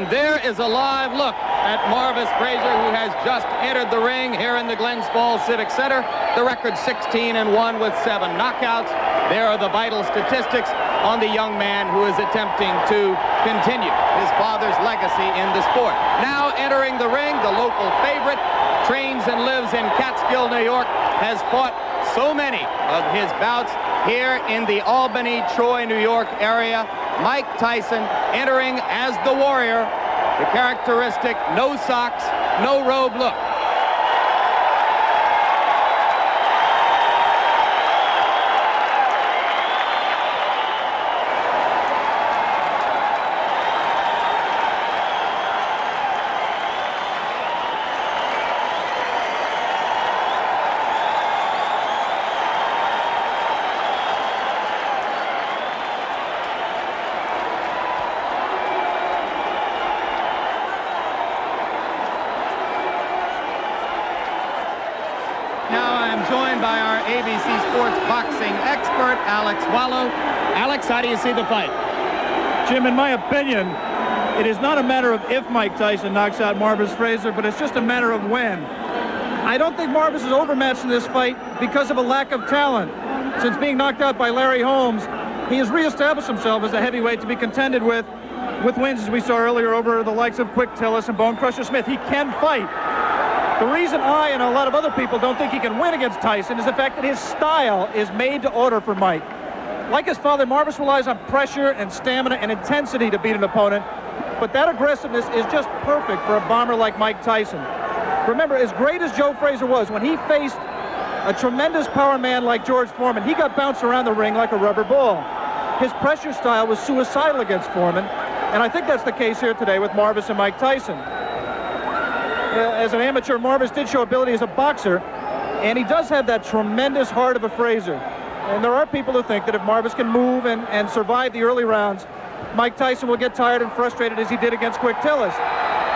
And there is a live look at Marvis Frazier, who has just entered the ring here in the Glens Falls Civic Center. The record 16-1 with 7 knockouts. There are the vital statistics on the young man who is attempting to continue his father's legacy in the sport. Now entering the ring, the local favorite, trains and lives in Catskill, New York, has fought so many of his bouts here in the Albany, Troy, New York area. Mike Tyson entering as the warrior, the characteristic no socks, no robe look. Joined by our ABC Sports boxing expert, Alex Wallow. Alex, how do you see the fight? Jim, in my opinion, it is not a matter of if Mike Tyson knocks out Marvis Frazier, but it's just a matter of when. I don't think Marvis is overmatched in this fight because of a lack of talent. Since being knocked out by Larry Holmes, he has reestablished himself as a heavyweight to be contended with wins, as we saw earlier, over the likes of Quick Tillis and Bone Crusher Smith. He can fight. The reason I and a lot of other people don't think he can win against Tyson is the fact that his style is made to order for Mike. Like his father, Marvis relies on pressure and stamina and intensity to beat an opponent, but that aggressiveness is just perfect for a bomber like Mike Tyson. Remember, as great as Joe Frazier was, when he faced a tremendous power man like George Foreman, he got bounced around the ring like a rubber ball. His pressure style was suicidal against Foreman, and I think that's the case here today with Marvis and Mike Tyson. As an amateur, Marvis did show ability as a boxer, and he does have that tremendous heart of a Frazier. And there are people who think that if Marvis can move and survive the early rounds, Mike Tyson will get tired and frustrated as he did against Quick Tillis.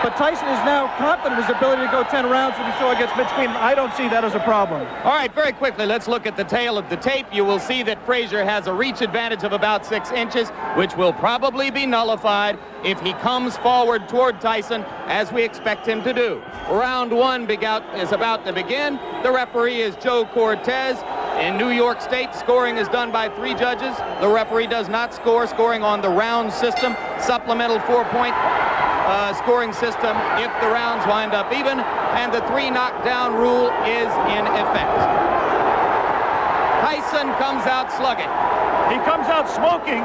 But Tyson is now confident in his ability to go 10 rounds, as we saw against Mitch Keenan. I don't see that as a problem. All right, very quickly, let's look at the tail of the tape. You will see that Frazier has a reach advantage of about 6 inches, which will probably be nullified if he comes forward toward Tyson, as we expect him to do. Round 1 is about to begin. The referee is Joe Cortez. In New York State, scoring is done by 3 judges. The referee does not score, scoring on the round system, supplemental 4-point scoring system if the rounds wind up even, and the 3 knockdown rule is in effect. Tyson comes out slugging. He comes out smoking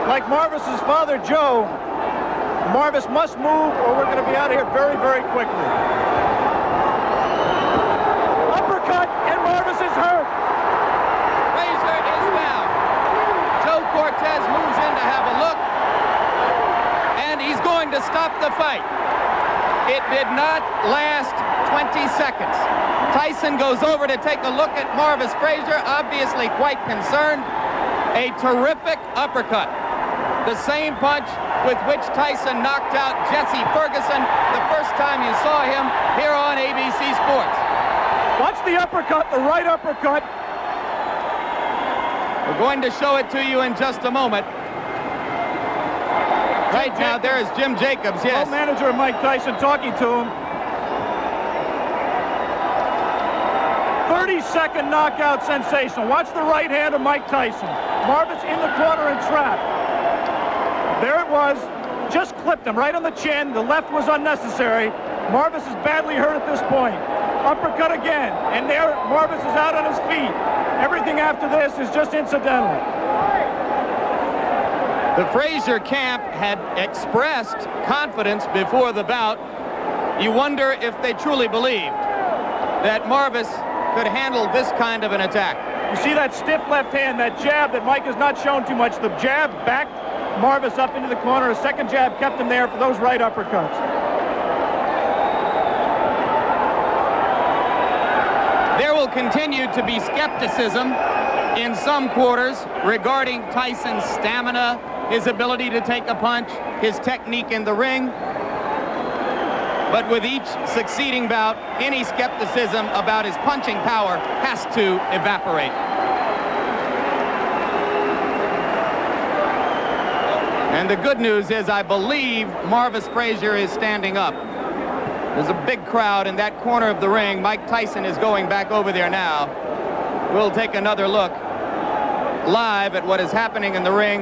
like Marvis's father, Joe. Marvis must move or we're going to be out of here very, very quickly. Uppercut, and Marvis is hurt. Frazier is down. Joe Cortez moves in to have a look, and he's going to stop the fight. It did not last 20 seconds. Tyson goes over to take a look at Marvis Frazier, obviously quite concerned. A terrific uppercut. The same punch with which Tyson knocked out Jesse Ferguson the first time you saw him here on ABC Sports. Watch the uppercut, the right uppercut. We're going to show it to you in just a moment. Right now, there is Jim Jacobs, yes. The manager of Mike Tyson talking to him. 30-second knockout sensation. Watch the right hand of Mike Tyson. Marvis in the corner and trapped. There it was. Just clipped him right on the chin. The left was unnecessary. Marvis is badly hurt at this point. Uppercut again. And there, Marvis is out on his feet. Everything after this is just incidental. The Frazier camp had expressed confidence before the bout. You wonder if they truly believed that Marvis could handle this kind of an attack. You see that stiff left hand, that jab that Mike has not shown too much. The jab backed Marvis up into the corner. A second jab kept him there for those right uppercuts. There will continue to be skepticism in some quarters regarding Tyson's stamina, his ability to take a punch, his technique in the ring. But with each succeeding bout, any skepticism about his punching power has to evaporate. And the good news is I believe Marvis Frazier is standing up. There's a big crowd in that corner of the ring. Mike Tyson is going back over there now. We'll take another look live at what is happening in the ring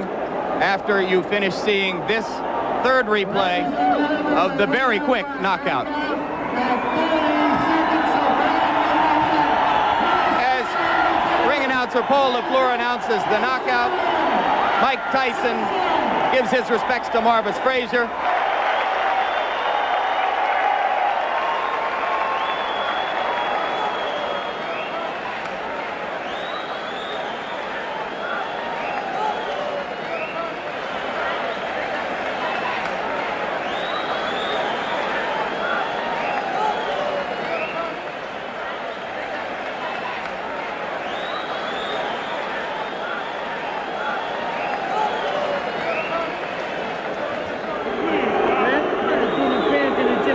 after you finish seeing this third replay of the very quick knockout. As ring announcer Paul LaFleur announces the knockout, Mike Tyson gives his respects to Marvis Frazier.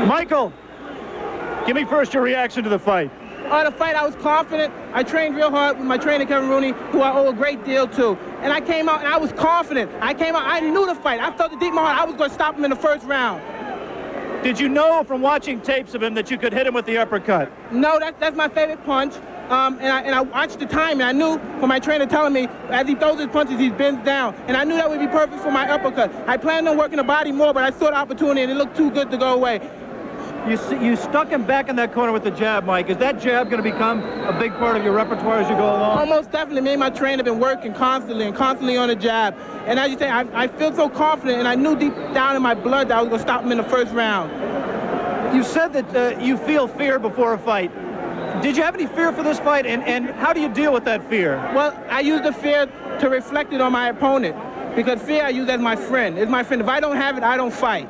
Michael, give me first your reaction to the fight. The fight, I was confident. I trained real hard with my trainer, Kevin Rooney, who I owe a great deal to. And I came out and I was confident. I knew the fight. I felt it deep in my heart. I was going to stop him in the first round. Did you know from watching tapes of him that you could hit him with the uppercut? No, that's my favorite punch. And I watched the time, and I knew from my trainer telling me as he throws his punches, he bends down. And I knew that would be perfect for my uppercut. I planned on working the body more, but I saw the opportunity, and it looked too good to go away. You stuck him back in that corner with the jab, Mike. Is that jab going to become a big part of your repertoire as you go along? Almost definitely. Me and my trainer have been working constantly on the jab. And as you say, I feel so confident, and I knew deep down in my blood that I was going to stop him in the first round. You said that you feel fear before a fight. Did you have any fear for this fight, and how do you deal with that fear? Well, I use the fear to reflect it on my opponent, because fear I use as my friend. It's my friend. If I don't have it, I don't fight.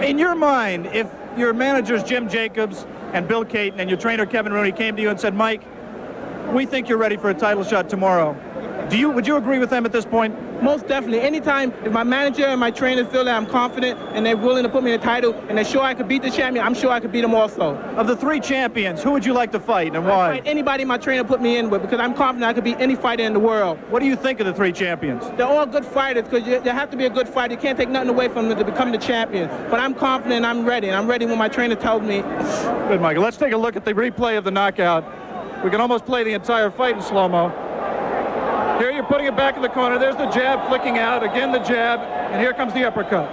In your mind, if your managers Jim Jacobs and Bill Caton and your trainer Kevin Rooney came to you and said, Mike, we think you're ready for a title shot tomorrow, would you agree with them at this point? Most definitely. Anytime if my manager and my trainers feel that I'm confident and they're willing to put me in the title and they're sure I could beat the champion, I'm sure I could beat them also. Of the three champions, who would you like to fight and why? I'd fight anybody my trainer put me in with, because I'm confident I could beat any fighter in the world. What do you think of the three champions? They're all good fighters, because you have to be a good fighter. You can't take nothing away from them to become the champion. But I'm confident, I'm ready, and I'm ready when my trainer tells me. Good, Michael. Let's take a look at the replay of the knockout. We can almost play the entire fight in slow-mo. Here you're putting it back in the corner. There's the jab flicking out. Again the jab. And here comes the uppercut.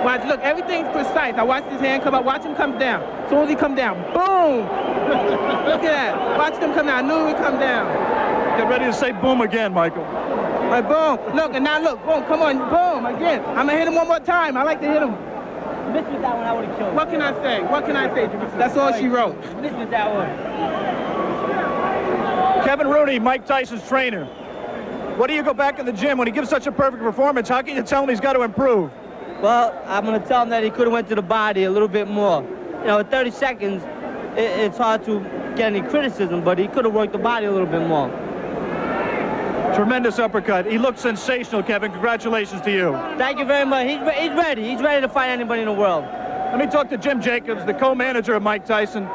Watch, look, everything's precise. I watched his hand come up. Watch him come down. As soon as he come down, boom! Look at that. Watch him come down. I knew he would come down. Get ready to say boom again, Michael. All right, boom. Look, and now look. Boom, come on. Boom, again. I'm going to hit him one more time. I like to hit him. Missed with that one, I would have killed. What can I say? What can I say? That's all she wrote. Missed with that one. Kevin Rooney, Mike Tyson's trainer. What do you go back in the gym when he gives such a perfect performance? How can you tell him he's got to improve? Well, I'm going to tell him that he could have went to the body a little bit more. You know, at 30 seconds, it's hard to get any criticism, but he could have worked the body a little bit more. Tremendous uppercut. He looked sensational, Kevin. Congratulations to you. Thank you very much. He's ready. He's ready to fight anybody in the world. Let me talk to Jim Jacobs, the co-manager of Mike Tyson.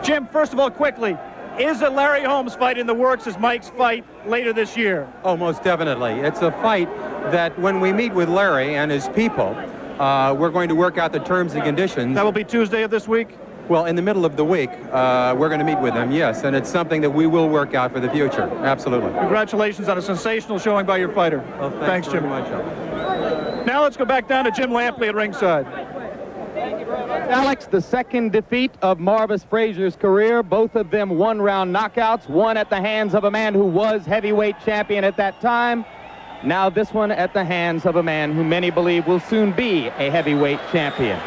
Jim, first of all, quickly, is a Larry Holmes fight in the works as Mike's fight later this year? Oh, most definitely. It's a fight that when we meet with Larry and his people, we're going to work out the terms and conditions. That will be Tuesday of this week? Well, in the middle of the week, we're going to meet with them, yes, and it's something that we will work out for the future. Absolutely. Congratulations on a sensational showing by your fighter. Well, thanks Jim. Very much. Now let's go back down to Jim Lampley at ringside. Alex, the second defeat of Marvis Frazier's career, both of them one-round knockouts, one at the hands of a man who was heavyweight champion at that time. Now this one at the hands of a man who many believe will soon be a heavyweight champion.